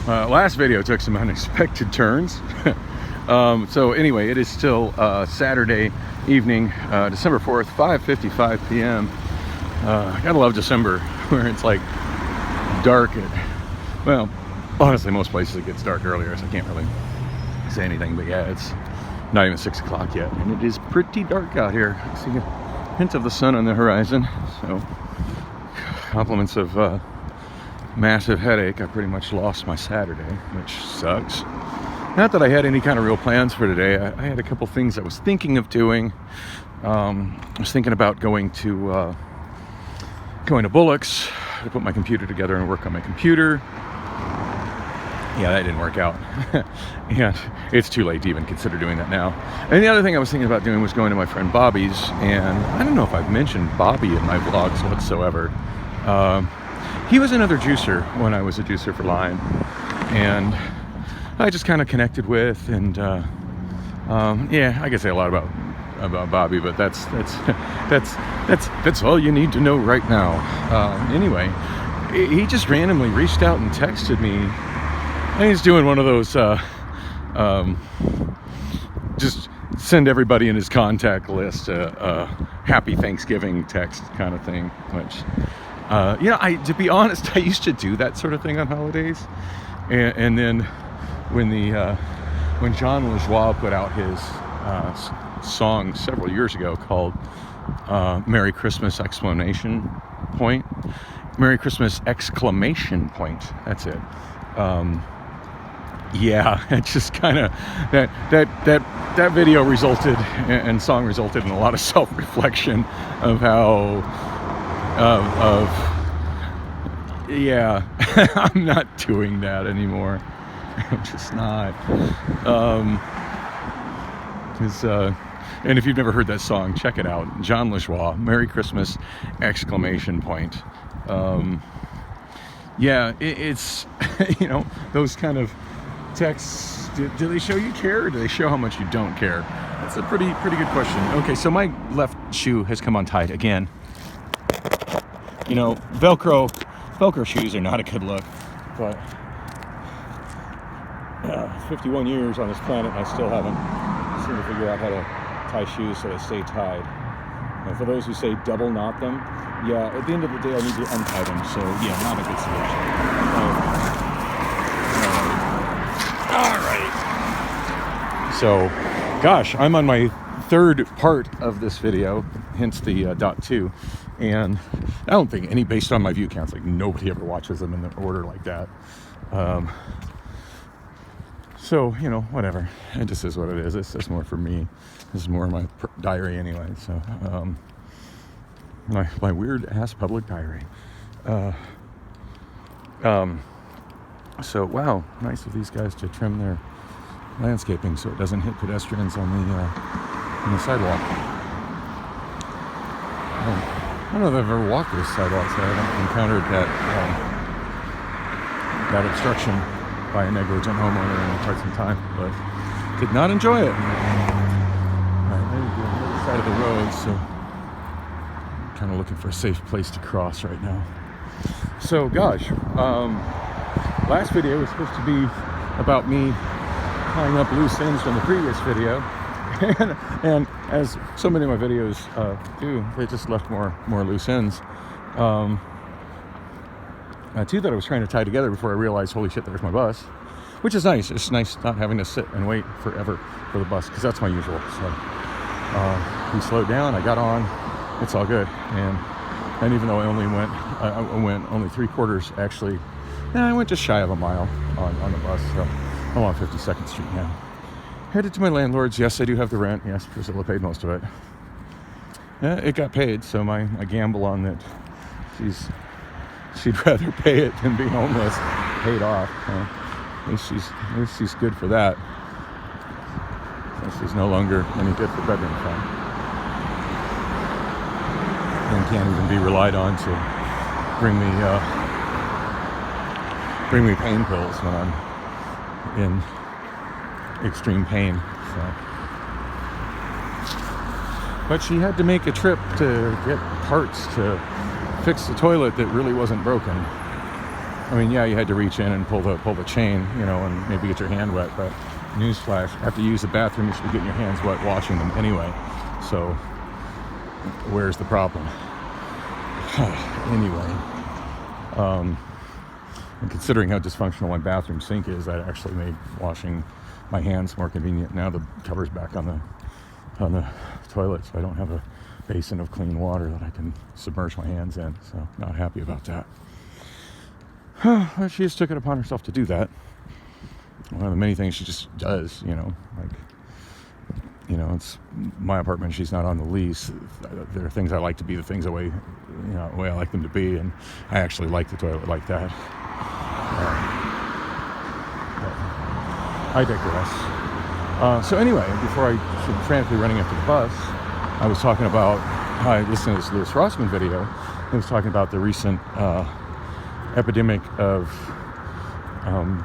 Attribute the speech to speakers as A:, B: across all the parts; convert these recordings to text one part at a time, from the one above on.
A: Last video took some unexpected turns. So anyway, it is still Saturday evening, December 4th, 5:55 p.m. I gotta love December, where it's like dark well, honestly, most places it gets dark earlier, so I can't really say anything, but yeah, it's not even 6 o'clock yet, and it is pretty dark out here. I see a hint of the sun on the horizon, so compliments of massive headache. I pretty much lost my Saturday, which sucks. Not that I had any kind of real plans for today. I had a couple things I was thinking of doing. I was thinking about going to Bullock's to put my computer together and work on my computer. Yeah, that didn't work out. And it's too late to even consider doing that now. And the other thing I was thinking about doing was going to my friend Bobby's. And I don't know if I've mentioned Bobby in my vlogs whatsoever. He was another juicer when I was a juicer for Lime. And I just kind of connected with. And yeah, I could say a lot about Bobby, but that's all you need to know right now. Anyway, he just randomly reached out and texted me. And he's doing one of those just send everybody in his contact list a happy Thanksgiving text kind of thing, which you know, to be honest, I used to do that sort of thing on holidays. And then when John LaJoie put out his song several years ago called Merry Christmas exclamation point. Merry Christmas exclamation point. That's it. Yeah, it just kind of that video resulted and song resulted in a lot of self-reflection of how yeah, I'm not doing that anymore. I'm just not. And if you've never heard that song, check it out. John LaJoie, Merry Christmas exclamation point. Yeah, it's you know, those kind of texts, do they show you care, or do they show how much you don't care? That's a pretty good question. Okay, so my left shoe has come untied again. You know, Velcro shoes are not a good look, but 51 years on this planet, and I still haven't seemed to figure out how to tie shoes so they stay tied. And for those who say double knot them, yeah, at the end of the day, I need to untie them. So yeah, not a good solution. All right. So, gosh, I'm on my third part of this video, hence the dot 2, and I don't think any, based on my view counts, like nobody ever watches them in the order like that. So, you know, whatever. It just is what it is. It's just more for me. This is more of my diary anyway. So, my weird ass public diary. So, wow, nice of these guys to trim their landscaping so it doesn't hit pedestrians on the sidewalk. I don't know if I've ever walked this sidewalk, so I haven't encountered that obstruction by a negligent homeowner in quite some time, but did not enjoy it. Alright, maybe on the other side of the road, so I'm kind of looking for a safe place to cross right now. So, gosh, last video was supposed to be about me tying up loose ends from the previous video, and as so many of my videos do, they just left more loose ends. Two that I was trying to tie together before I realized, holy shit, there's my bus, which is nice. It's nice not having to sit and wait forever for the bus, because that's my usual. So we slowed down, I got on, it's all good. And even though I went only 3/4, actually, I went just shy of a mile on the bus. So I'm on 52nd Street now. Headed to my landlord's. Yes, I do have the rent. Yes, Priscilla paid most of it. It got paid, so my gamble on that she'd rather pay it than be homeless paid off. At least she's good for that. So she's no longer any good for bedroom fund, and can't even be relied on to bring me pain pills when I'm in extreme pain. So. But she had to make a trip to get parts to fix the toilet that really wasn't broken. I mean, yeah, you had to reach in and pull the chain, you know, and maybe get your hand wet, but newsflash, after you use the bathroom, you should be getting your hands wet washing them anyway. So where's the problem? Anyway, and considering how dysfunctional my bathroom sink is, that actually made washing my hands more convenient. Now the cover's back on the toilet, so I don't have a basin of clean water that I can submerge my hands in. So not happy about that. She just took it upon herself to do that. One of the many things she just does, you know, like, you know, it's my apartment. She's not on the lease. There are things I like to be the things the way I like them to be, and I actually like the toilet like that. I digress. So anyway, before I should frantically running after the bus, I was talking about how I listened to this Louis Rossmann video. He was talking about the recent epidemic of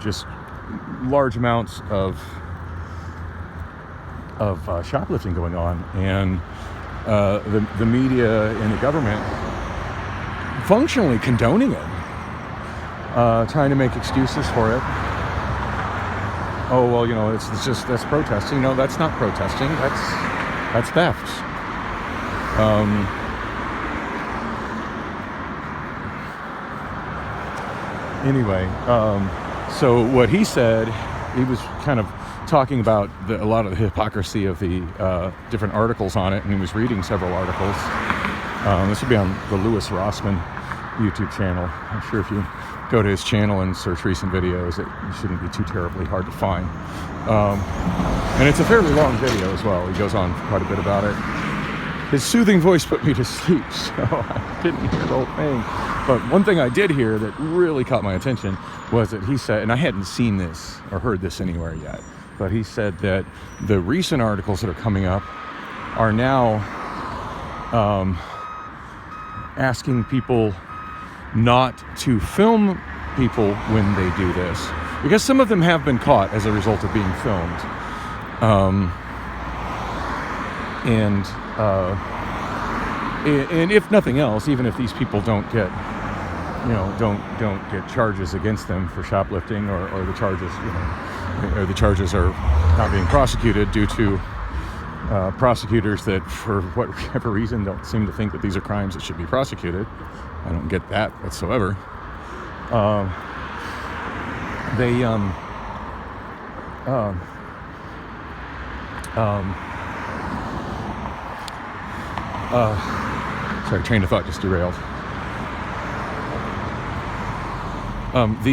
A: just large amounts of shoplifting going on, and the media and the government functionally condoning it, trying to make excuses for it. Oh, well, you know, that's protesting. No, that's not protesting. That's theft. Anyway, so what he said, he was kind of talking about a lot of the hypocrisy of the different articles on it, and he was reading several articles. This would be on the Louis Rossmann YouTube channel. I'm sure if you go to his channel and search recent videos, it shouldn't be too terribly hard to find. And it's a fairly long video as well. He goes on quite a bit about it. His soothing voice put me to sleep, so I didn't hear the whole thing. But one thing I did hear that really caught my attention was that he said, and I hadn't seen this or heard this anywhere yet, but he said that the recent articles that are coming up are now asking people not to film people when they do this, because some of them have been caught as a result of being filmed. And if nothing else, even if these people don't get, don't get charges against them for shoplifting, or the charges, or the charges are not being prosecuted due to prosecutors that, for whatever reason, don't seem to think that these are crimes that should be prosecuted. I don't get that whatsoever. Sorry, train of thought just derailed. At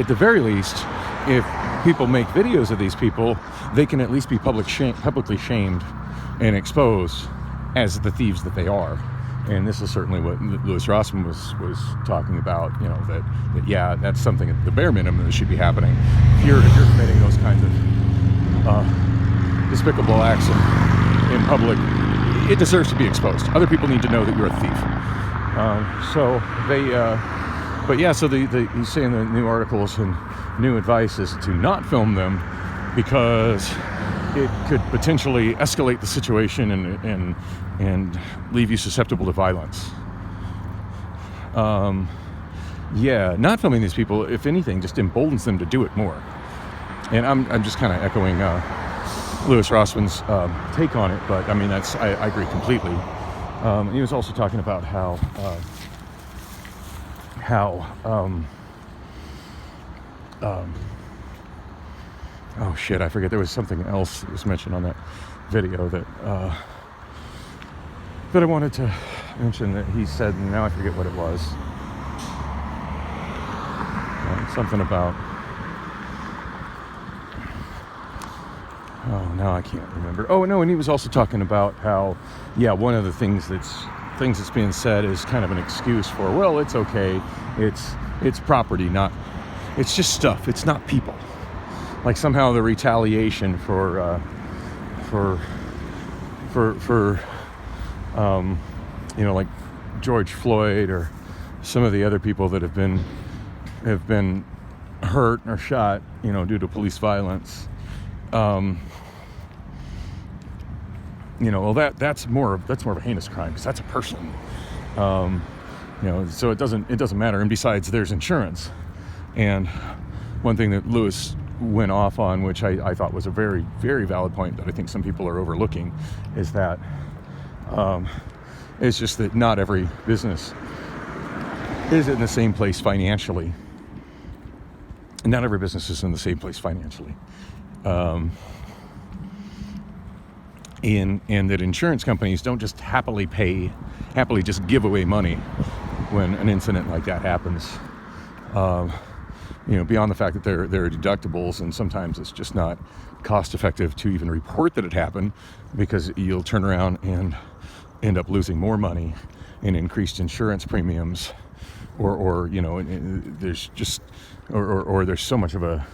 A: the very least, if people make videos of these people, they can at least be publicly shamed and exposed as the thieves that they are. And this is certainly what Louis Rossmann was talking about. You know, that yeah, that's something at the bare minimum that should be happening. If you're committing those kinds of despicable acts in public, it deserves to be exposed. Other people need to know that you're a thief. So he's saying the new articles and new advice is to not film them, because it could potentially escalate the situation and leave you susceptible to violence. Not filming these people, if anything, just emboldens them to do it more. And I'm just kind of echoing Louis Rossmann's take on it, but I mean, I agree completely. He was also talking about how oh shit, I forget, there was something else that was mentioned on that video that I wanted to mention that he said, and now I forget what it was. Something about, oh, now I can't remember. Oh, no, and he was also talking about how, one of the things that's being said is kind of an excuse for, well, it's okay, it's property, it's just stuff, it's not people. Like somehow the retaliation for like George Floyd or some of the other people that have been hurt or shot, due to police violence. Well, that's more of a heinous crime, because that's a person. So it doesn't matter. And besides, there's insurance. And one thing that Lewis went off on, which I thought was a very, very valid point that I think some people are overlooking, is that it's just that not every business is in the same place financially. And not every business is in the same place financially. And that insurance companies don't just happily just give away money when an incident like that happens. Beyond the fact that there are deductibles, and sometimes it's just not cost effective to even report that it happened, because you'll turn around and end up losing more money in increased insurance premiums, or there's just or there's so much of a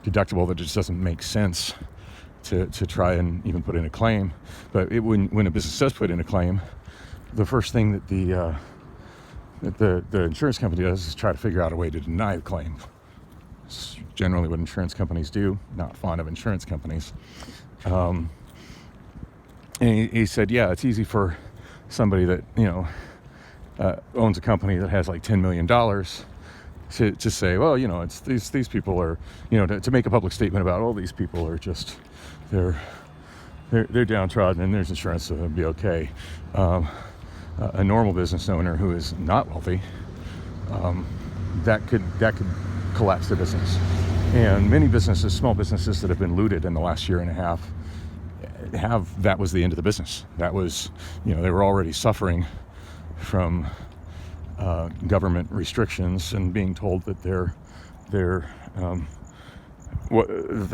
A: deductible that it just doesn't make sense to try and even put in a claim. But when a business does put in a claim, the first thing that the insurance company does is try to figure out a way to deny the claim. It's generally what insurance companies do. Not fond of insurance companies. And he said, yeah, it's easy for somebody that owns a company that has like $10 million to say, well, it's these people are, to make a public statement about, all these people are just they're downtrodden and there's insurance, so it'll be okay. A normal business owner who is not wealthy, that could collapse the business. And many businesses, small businesses that have been looted in the last year and a half, that was the end of the business. That was, they were already suffering from government restrictions and being told that the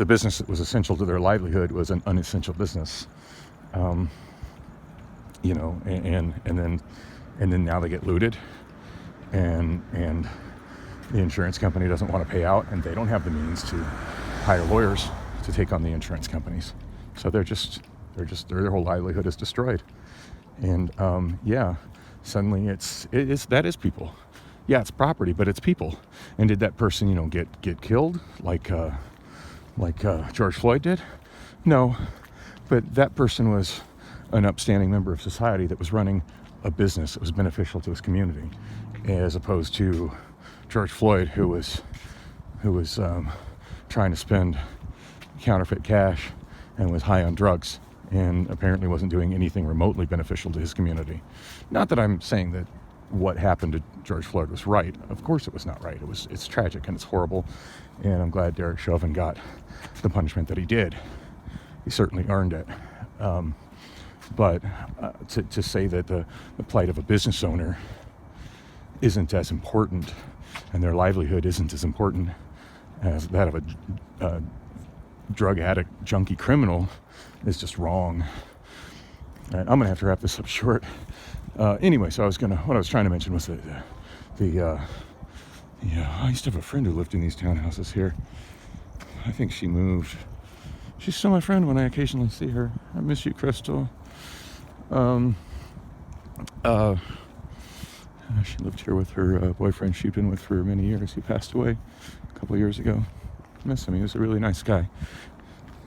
A: business that was essential to their livelihood was an unessential business. And then now they get looted, and the insurance company doesn't want to pay out, and they don't have the means to hire lawyers to take on the insurance companies. So their whole livelihood is destroyed. And suddenly that is people. Yeah, it's property, but it's people. And did that person, get killed like George Floyd did? No, but that person was an upstanding member of society that was running a business that was beneficial to his community, as opposed to George Floyd, who was trying to spend counterfeit cash and was high on drugs and apparently wasn't doing anything remotely beneficial to his community. Not that I'm saying that what happened to George Floyd was right. Of course it was not right. It's tragic and it's horrible, and I'm glad Derek Chauvin got the punishment that he did. He certainly earned it. But to say that the plight of a business owner isn't as important, and their livelihood isn't as important as that of a drug addict, junkie criminal, is just wrong. All right, I'm gonna have to wrap this up short. Anyway, so what I was trying to mention was I used to have a friend who lived in these townhouses here. I think she moved. She's still my friend when I occasionally see her. I miss you, Crystal. She lived here with her boyfriend she'd been with for many years. He passed away a couple of years ago. I miss him. He was a really nice guy.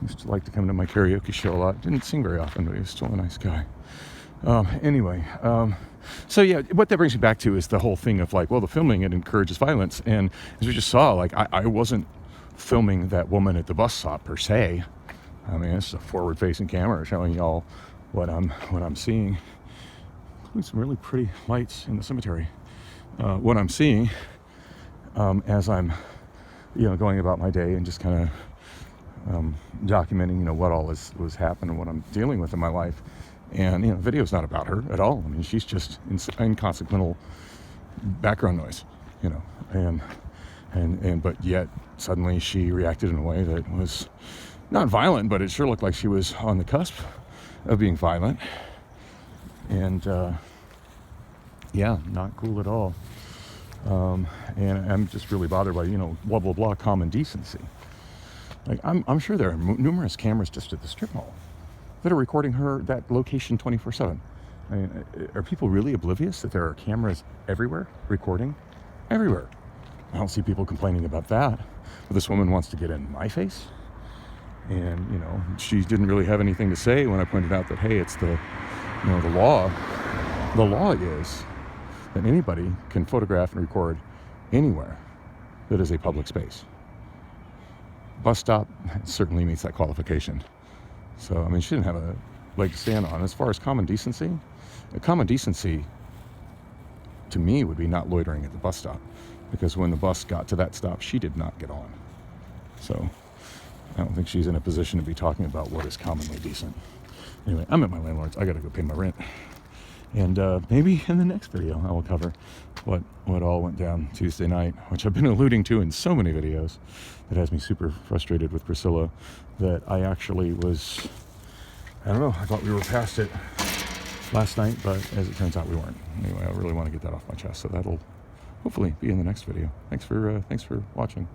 A: He used to like to come to my karaoke show a lot. Didn't sing very often, but he was still a nice guy. So yeah, what that brings me back to is the whole thing of like, well, the filming, it encourages violence. And as we just saw, like, I wasn't filming that woman at the bus stop per se. I mean, it's a forward-facing camera showing y'all what I'm seeing. Including some really pretty lights in the cemetery. What I'm seeing as I'm, going about my day and just kind of documenting, what all was happening and what I'm dealing with in my life. And video's not about her at all. I mean, she's just inconsequential background noise, but yet suddenly she reacted in a way that was not violent, but it sure looked like she was on the cusp of being violent. And not cool at all. And I'm just really bothered by blah blah blah common decency. Like, I'm sure there are numerous cameras just at the strip mall that are recording that location 24/7. I mean, are people really oblivious that there are cameras everywhere recording everywhere? I don't see people complaining about that. But this woman wants to get in my face, and she didn't really have anything to say when I pointed out that, hey, it's the law. The law is that anybody can photograph and record anywhere that is a public space. Bus stop certainly meets that qualification. So, I mean, she didn't have a leg to stand on. As far as common decency to me would be not loitering at the bus stop, because when the bus got to that stop, she did not get on. So I don't think she's in a position to be talking about what is commonly decent. Anyway, I'm at my landlord's. I gotta go pay my rent. And maybe in the next video I will cover what all went down Tuesday night, which I've been alluding to in so many videos. That has me super frustrated with Priscilla, that I actually was, I don't know, I thought we were past it last night, but as it turns out we weren't. Anyway, I really want to get that off my chest, so that'll hopefully be in the next video. Thanks for watching.